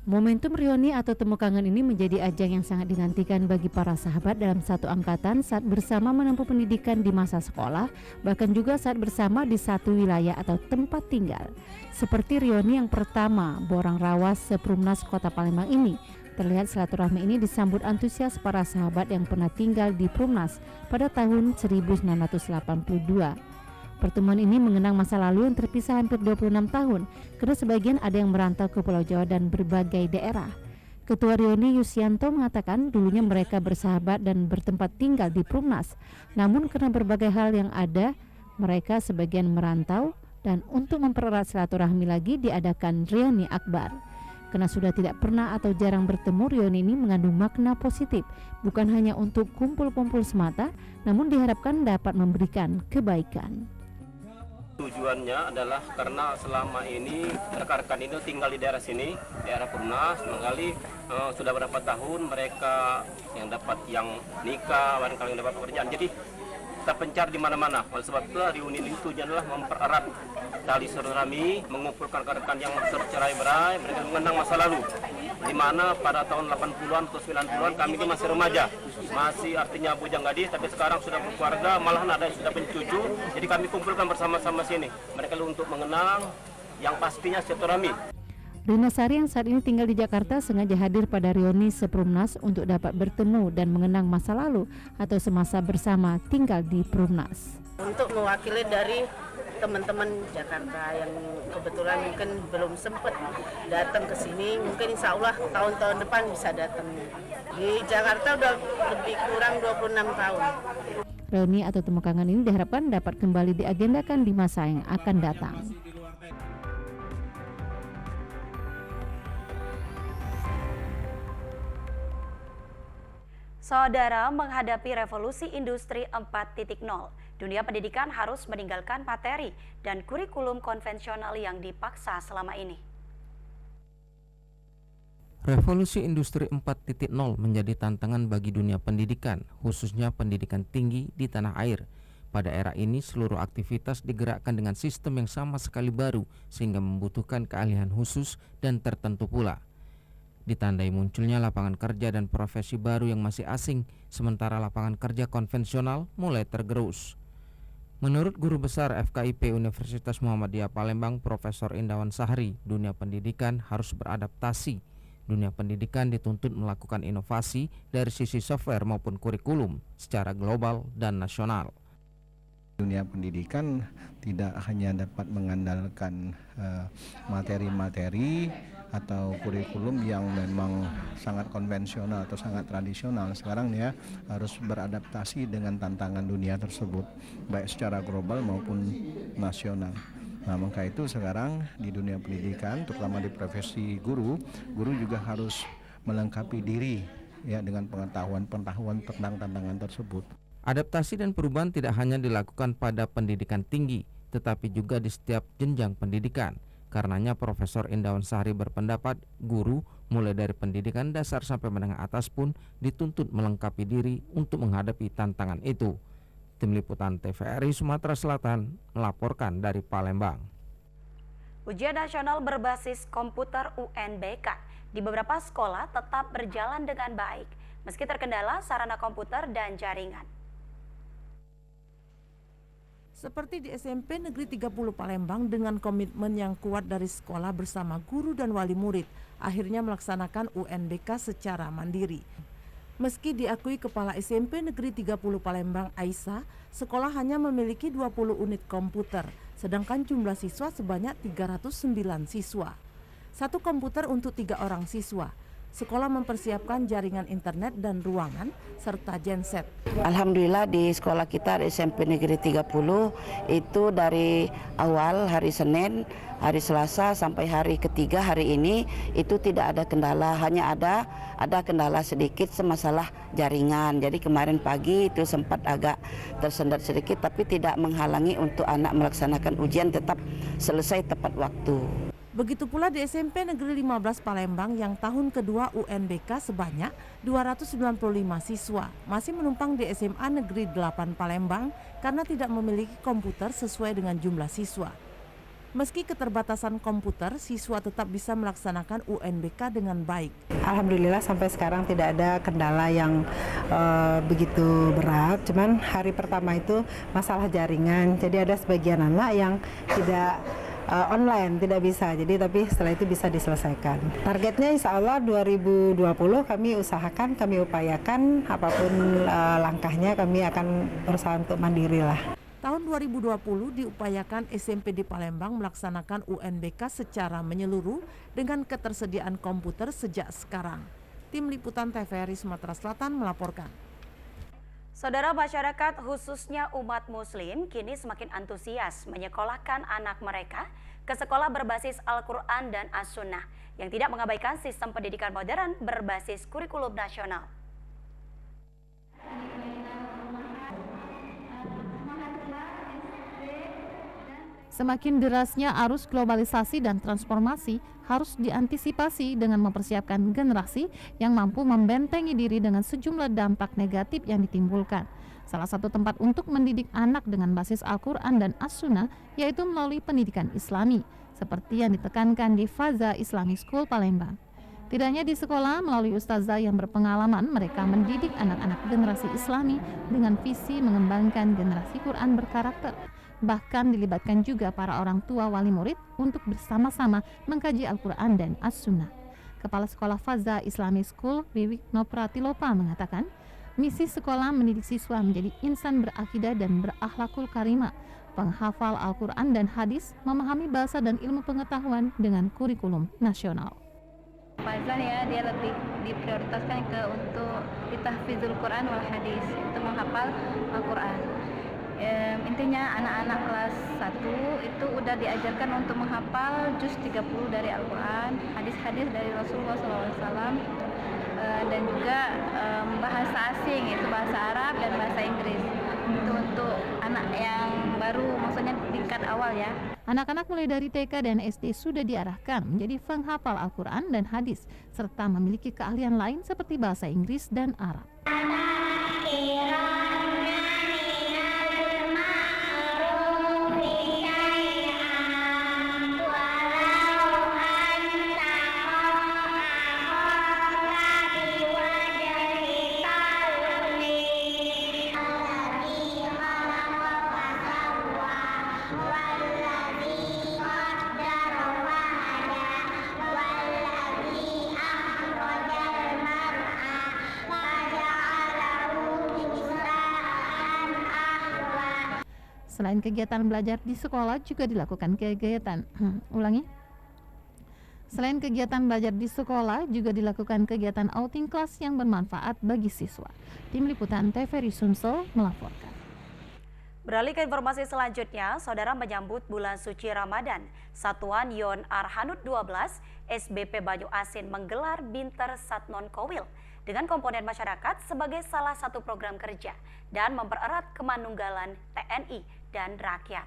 S2: Momentum reuni atau temu kangen ini menjadi ajang yang sangat dinantikan bagi para sahabat dalam satu angkatan saat bersama menempuh pendidikan di masa sekolah, bahkan juga saat bersama di satu wilayah atau tempat tinggal. Seperti reuni yang pertama, Borang Rawas Seprumnas Kota Palembang ini, terlihat silaturahmi ini disambut antusias para sahabat yang pernah tinggal di Prumnas pada tahun 1982. Pertemuan ini mengenang masa lalu yang terpisah hampir 26 tahun, karena sebagian ada yang merantau ke Pulau Jawa dan berbagai daerah. Ketua Reuni Yusianto mengatakan dulunya mereka bersahabat dan bertempat tinggal di Prumnas, namun karena berbagai hal yang ada, mereka sebagian merantau dan untuk mempererat silaturahmi lagi diadakan reuni akbar. Karena sudah tidak pernah atau jarang bertemu, reuni ini mengandung makna positif, bukan hanya untuk kumpul-kumpul semata, namun diharapkan dapat memberikan kebaikan.
S8: Tujuannya adalah karena selama ini rekan-rekan ini tinggal di daerah sini, daerah Prumnas, barangkali sudah berapa tahun mereka yang dapat yang nikah, barangkali yang dapat pekerjaan. Jadi terpencar di mana-mana. Oleh sebab itu reuni ini tujuannya adalah mempererat tali silaturahmi, mengumpulkan rekan-rekan yang bercerai-berai, mereka mengenang masa lalu. Di mana pada tahun 80-an atau 90-an kami ini masih remaja, masih artinya bujang gadis, tapi sekarang sudah berkeluarga, malahan ada yang sudah pencucu. Jadi kami kumpulkan bersama-sama sini. Mereka untuk mengenang yang pastinya silaturahmi.
S2: Rina Sari yang saat ini tinggal di Jakarta sengaja hadir pada reuni Seprumnas untuk dapat bertemu dan mengenang masa lalu atau semasa bersama tinggal di Prumnas.
S23: Untuk mewakili dari teman-teman Jakarta yang kebetulan mungkin belum sempat datang ke sini, mungkin insya Allah tahun-tahun depan bisa datang. Di Jakarta udah lebih kurang 26 tahun.
S2: Reuni atau temu kangen ini diharapkan dapat kembali diagendakan di masa yang akan datang.
S1: Saudara, menghadapi revolusi industri 4.0, dunia pendidikan harus meninggalkan materi dan kurikulum konvensional yang dipaksa selama ini.
S24: Revolusi industri 4.0 menjadi tantangan bagi dunia pendidikan, khususnya pendidikan tinggi di tanah air. Pada era ini, seluruh aktivitas digerakkan dengan sistem yang sama sekali baru, sehingga membutuhkan keahlian khusus dan tertentu pula. Ditandai munculnya lapangan kerja dan profesi baru yang masih asing, sementara lapangan kerja konvensional mulai tergerus. Menurut Guru Besar FKIP Universitas Muhammadiyah Palembang, Profesor Indawan Sahri, dunia pendidikan harus beradaptasi. Dunia pendidikan dituntut melakukan inovasi dari sisi software maupun kurikulum secara global dan nasional.
S25: Dunia pendidikan tidak hanya dapat mengandalkan materi-materi atau kurikulum yang memang sangat konvensional atau sangat tradisional. Sekarang dia harus beradaptasi dengan tantangan dunia tersebut, baik secara global maupun nasional. Nah, maka itu sekarang di dunia pendidikan, terutama di profesi guru juga harus melengkapi diri ya dengan pengetahuan tentang tantangan tersebut.
S24: Adaptasi dan perubahan tidak hanya dilakukan pada pendidikan tinggi, tetapi juga di setiap jenjang pendidikan. Karenanya Profesor Indawan Sahri berpendapat guru mulai dari pendidikan dasar sampai menengah atas pun dituntut melengkapi diri untuk menghadapi tantangan itu. Tim Liputan TVRI Sumatera Selatan melaporkan dari Palembang.
S1: Ujian nasional berbasis komputer UNBK di beberapa sekolah tetap berjalan dengan baik meski terkendala sarana komputer dan jaringan.
S26: Seperti di SMP Negeri 30 Palembang dengan komitmen yang kuat dari sekolah bersama guru dan wali murid, akhirnya melaksanakan UNBK secara mandiri. Meski diakui Kepala SMP Negeri 30 Palembang Aisyah, sekolah hanya memiliki 20 unit komputer, sedangkan jumlah siswa sebanyak 309 siswa. 1 komputer untuk 3 orang siswa. Sekolah mempersiapkan jaringan internet dan ruangan, serta genset.
S5: Alhamdulillah di sekolah kita SMP Negeri 30 itu dari awal hari Senin, hari Selasa sampai hari ketiga hari ini itu tidak ada kendala, hanya ada kendala sedikit semasalah jaringan. Jadi kemarin pagi itu sempat agak tersendat sedikit, tapi tidak menghalangi untuk anak melaksanakan ujian, tetap selesai tepat waktu.
S26: Begitu pula di SMP Negeri 15 Palembang yang tahun kedua UNBK sebanyak 295 siswa masih menumpang di SMA Negeri 8 Palembang karena tidak memiliki komputer sesuai dengan jumlah siswa. Meski keterbatasan komputer, siswa tetap bisa melaksanakan UNBK dengan baik.
S11: Alhamdulillah sampai sekarang tidak ada kendala yang begitu berat. Cuman hari pertama itu masalah jaringan. Jadi ada sebagian anak yang tidak online, tidak bisa. Jadi tapi setelah itu bisa diselesaikan. Targetnya insya Allah 2020 kami usahakan, kami upayakan apapun langkahnya kami akan berusaha untuk mandiri lah.
S26: Tahun 2020 diupayakan SMP di Palembang melaksanakan UNBK secara menyeluruh dengan ketersediaan komputer sejak sekarang. Tim Liputan TVRI Sumatera Selatan melaporkan.
S1: Saudara, masyarakat khususnya umat muslim kini semakin antusias menyekolahkan anak mereka ke sekolah berbasis Al-Quran dan As-Sunnah yang tidak mengabaikan sistem pendidikan modern berbasis kurikulum nasional.
S2: Semakin derasnya arus globalisasi dan transformasi harus diantisipasi dengan mempersiapkan generasi yang mampu membentengi diri dengan sejumlah dampak negatif yang ditimbulkan. Salah satu tempat untuk mendidik anak dengan basis Al-Quran dan As-Sunnah yaitu melalui pendidikan Islami, seperti yang ditekankan di Faza Islamic School Palembang. Tidak hanya di sekolah, melalui ustazah yang berpengalaman, mereka mendidik anak-anak generasi Islami dengan visi mengembangkan generasi Quran berkarakter. Bahkan dilibatkan juga para orang tua wali murid untuk bersama-sama mengkaji Al-Quran dan As-Sunnah. Kepala Sekolah Faza Islamic School, Wiwik Nopratilopa mengatakan, misi sekolah mendidik siswa menjadi insan berakidah dan berakhlakul karimah, penghafal Al-Quran dan hadis, memahami bahasa dan ilmu pengetahuan dengan kurikulum nasional.
S13: Faza ya, dia lebih diprioritaskan untuk ditahfizul Quran wal hadis, itu menghafal Al-Quran. Intinya anak-anak kelas 1 itu udah diajarkan untuk menghafal juz 30 dari Al-Quran, hadis-hadis dari Rasulullah SAW, dan juga bahasa asing, itu bahasa Arab dan bahasa Inggris. Itu untuk anak yang baru, maksudnya tingkat awal ya.
S2: Anak-anak mulai dari TK dan SD sudah diarahkan menjadi penghafal Al-Quran dan hadis, serta memiliki keahlian lain seperti bahasa Inggris dan Arab. Selain kegiatan belajar di sekolah juga dilakukan kegiatan Selain kegiatan belajar di sekolah juga dilakukan kegiatan outing kelas yang bermanfaat bagi siswa. Tim Liputan TVRI Sumsel melaporkan.
S1: Beralih ke informasi selanjutnya, saudara menyambut bulan suci Ramadan, Satuan Yon Arhanud 12 SBP Banyu Asin menggelar Binter Satnon Kowil dengan komponen masyarakat sebagai salah satu program kerja dan mempererat kemanunggalan TNI dan rakyat.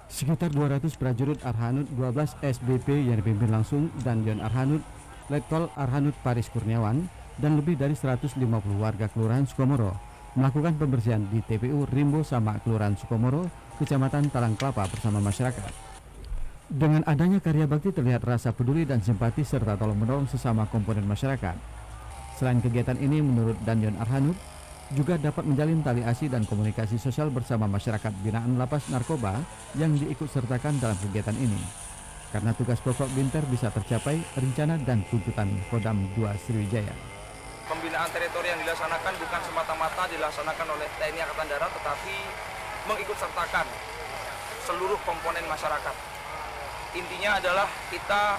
S12: Sekitar 200 prajurit Arhanud 12 SBP yang dipimpin langsung dan Yon Arhanud, Letkol Arhanud Paris Kurniawan, dan lebih dari 150 warga Kelurahan Sukomoro melakukan pembersihan di TPU Rimbo Sama Kelurahan Sukomoro, Kecamatan Talang Kelapa bersama masyarakat. Dengan adanya karya bakti terlihat rasa peduli dan simpati serta tolong-menolong sesama komponen masyarakat. Selain kegiatan ini, menurut Danyon Arhanud, juga dapat menjalin tali asih dan komunikasi sosial bersama masyarakat binaan lapas narkoba yang diikutsertakan dalam kegiatan ini. Karena tugas pokok Binter bisa tercapai rencana dan tuntutan Kodam 2 Sriwijaya.
S14: Pembinaan teritori yang dilaksanakan bukan semata-mata dilaksanakan oleh TNI Angkatan Darat, tetapi mengikut sertakan seluruh komponen masyarakat. Intinya adalah kita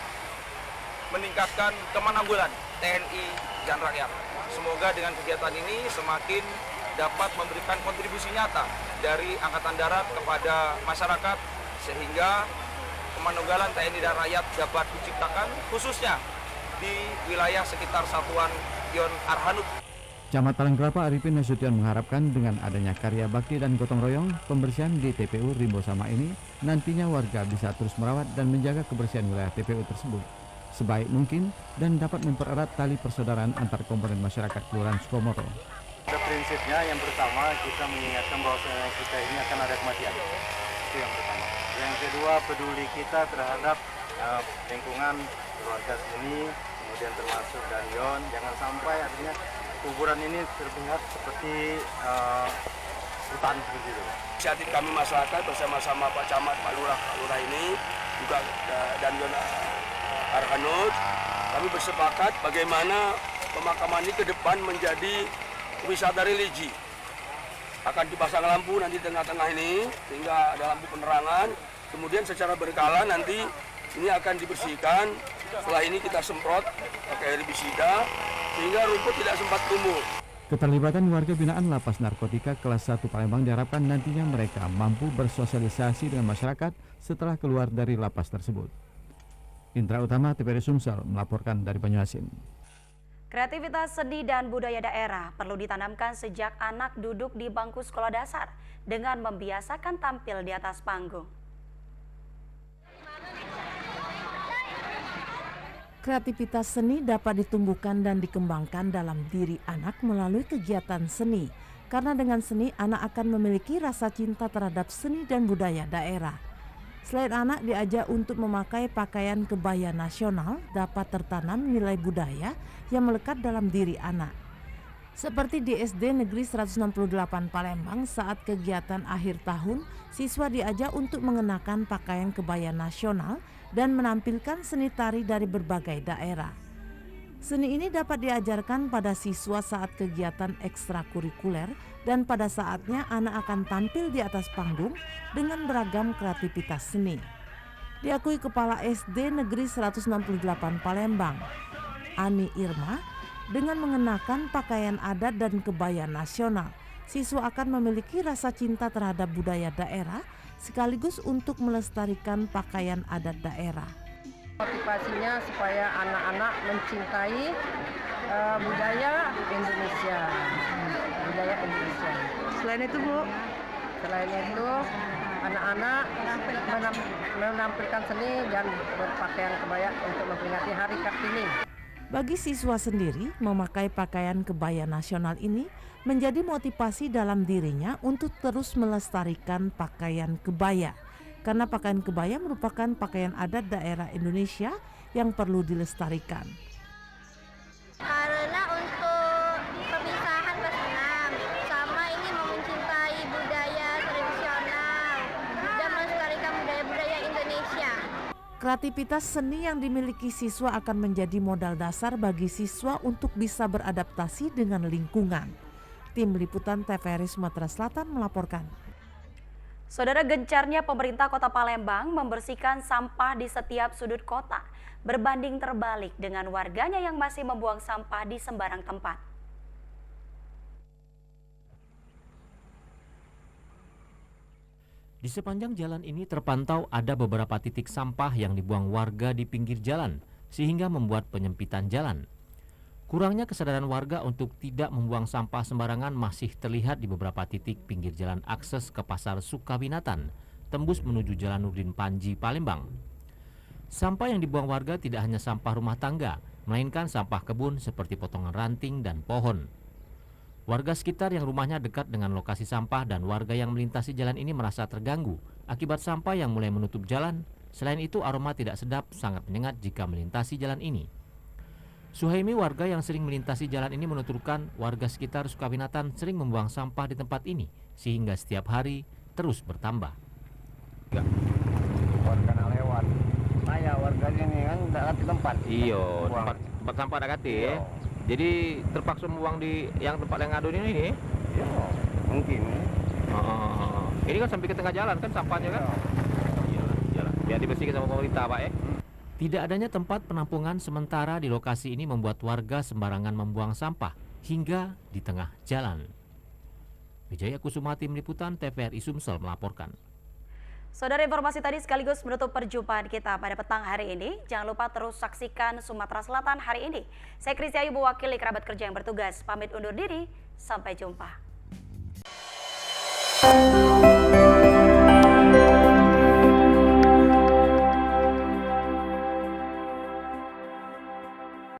S14: meningkatkan kemanunggalan TNI dan rakyat. Semoga dengan kegiatan ini semakin dapat memberikan kontribusi nyata dari Angkatan Darat kepada masyarakat, sehingga kemanunggalan TNI dan rakyat dapat diciptakan khususnya di wilayah sekitar Satuan Yon Arhanud.
S12: Camat Palangkelapa Arifin Nasution mengharapkan dengan adanya karya bakti dan gotong royong, pembersihan di TPU Rimbo Sama ini nantinya warga bisa terus merawat dan menjaga kebersihan wilayah TPU tersebut sebaik mungkin dan dapat mempererat tali persaudaraan antar komponen masyarakat Kelurahan Sukomoro.
S6: Prinsipnya yang pertama kita mengingatkan bahwa kita ini akan ada kematian. Itu yang pertama. Yang kedua, peduli kita terhadap lingkungan keluarga sini, kemudian termasuk Danyon. Jangan sampai artinya kuburan ini terlihat seperti hutan seperti itu.
S15: Inisiatif kami masyarakat bersama-sama Pak Camat, Pak Lurah ini juga Danyon Arhanud, kami bersepakat bagaimana pemakaman ini ke depan menjadi wisata religi. Akan dipasang lampu nanti tengah-tengah ini sehingga ada lampu penerangan. Kemudian secara berkala nanti ini akan dibersihkan. Setelah ini kita semprot pakai herbisida sehingga rumput tidak sempat tumbuh.
S12: Keterlibatan warga binaan Lapas Narkotika kelas 1 Palembang diharapkan nantinya mereka mampu bersosialisasi dengan masyarakat setelah keluar dari lapas tersebut. Indra Utama, TVRI Sumsel melaporkan dari Banyuasin.
S1: Kreativitas seni dan budaya daerah perlu ditanamkan sejak anak duduk di bangku sekolah dasar dengan membiasakan tampil di atas panggung.
S26: Kreativitas seni dapat ditumbuhkan dan dikembangkan dalam diri anak melalui kegiatan seni. Karena dengan seni, anak akan memiliki rasa cinta terhadap seni dan budaya daerah. Selain anak diajak untuk memakai pakaian kebaya nasional, dapat tertanam nilai budaya yang melekat dalam diri anak. Seperti di SD Negeri 168 Palembang, saat kegiatan akhir tahun, siswa diajak untuk mengenakan pakaian kebaya nasional dan menampilkan seni tari dari berbagai daerah. Seni ini dapat diajarkan pada siswa saat kegiatan ekstrakurikuler dan pada saatnya anak akan tampil di atas panggung dengan beragam kreativitas seni. Diakui Kepala SD Negeri 168 Palembang, Ani Irma, dengan mengenakan pakaian adat dan kebaya nasional, siswa akan memiliki rasa cinta terhadap budaya daerah sekaligus untuk melestarikan pakaian adat daerah.
S16: Motivasinya supaya anak-anak mencintai budaya Indonesia. Selain itu, Bu? Selain itu, anak-anak menampilkan seni dan berpakaian kebaya untuk memperingati Hari Kartini.
S26: Bagi siswa sendiri, memakai pakaian kebaya nasional ini menjadi motivasi dalam dirinya untuk terus melestarikan pakaian kebaya. Karena pakaian kebaya merupakan pakaian adat daerah Indonesia yang perlu dilestarikan.
S17: Karena untuk pemisahan bersenam, sama ini mencintai budaya tradisional dan melestarikan budaya-budaya Indonesia.
S26: Kreativitas seni yang dimiliki siswa akan menjadi modal dasar bagi siswa untuk bisa beradaptasi dengan lingkungan. Tim Liputan TVRI Sumatera Selatan melaporkan.
S1: Saudara, gencarnya pemerintah Kota Palembang membersihkan sampah di setiap sudut kota berbanding terbalik dengan warganya yang masih membuang sampah di sembarang tempat.
S18: Di sepanjang jalan ini terpantau ada beberapa titik sampah yang dibuang warga di pinggir jalan sehingga membuat penyempitan jalan. Kurangnya kesadaran warga untuk tidak membuang sampah sembarangan masih terlihat di beberapa titik pinggir jalan akses ke Pasar Sukawinatan, tembus menuju Jalan Nurdin Panji, Palembang. Sampah yang dibuang warga tidak hanya sampah rumah tangga, melainkan sampah kebun seperti potongan ranting dan pohon. Warga sekitar yang rumahnya dekat dengan lokasi sampah dan warga yang melintasi jalan ini merasa terganggu akibat sampah yang mulai menutup jalan. Selain itu, aroma tidak sedap sangat menyengat jika melintasi jalan ini. Suhaimi, warga yang sering melintasi jalan ini, menuturkan warga sekitar Sukawinatan sering membuang sampah di tempat ini sehingga setiap hari terus bertambah.
S6: Warga lewat. Nah ya, warga ini kan dekat di tempat.
S18: Iya, tempat sampah dekat ya. Jadi terpaksa membuang di yang tempat yang ngadu ini.
S6: Iya, mungkin.
S18: Ini kan sampai ke tengah jalan kan sampahnya kan?
S7: Biar dibersihkan sama pemerintah, Pak ya.
S18: Tidak adanya tempat penampungan sementara di lokasi ini membuat warga sembarangan membuang sampah hingga di tengah jalan. Wijaya Kusuma, Tim Liputan TVRI Sumsel melaporkan.
S1: Saudara, informasi tadi sekaligus menutup perjumpaan kita pada petang hari ini. Jangan lupa terus saksikan Sumatera Selatan hari ini. Saya Kristi Ayu, mewakili kerabat kerja yang bertugas. Pamit undur diri, sampai jumpa.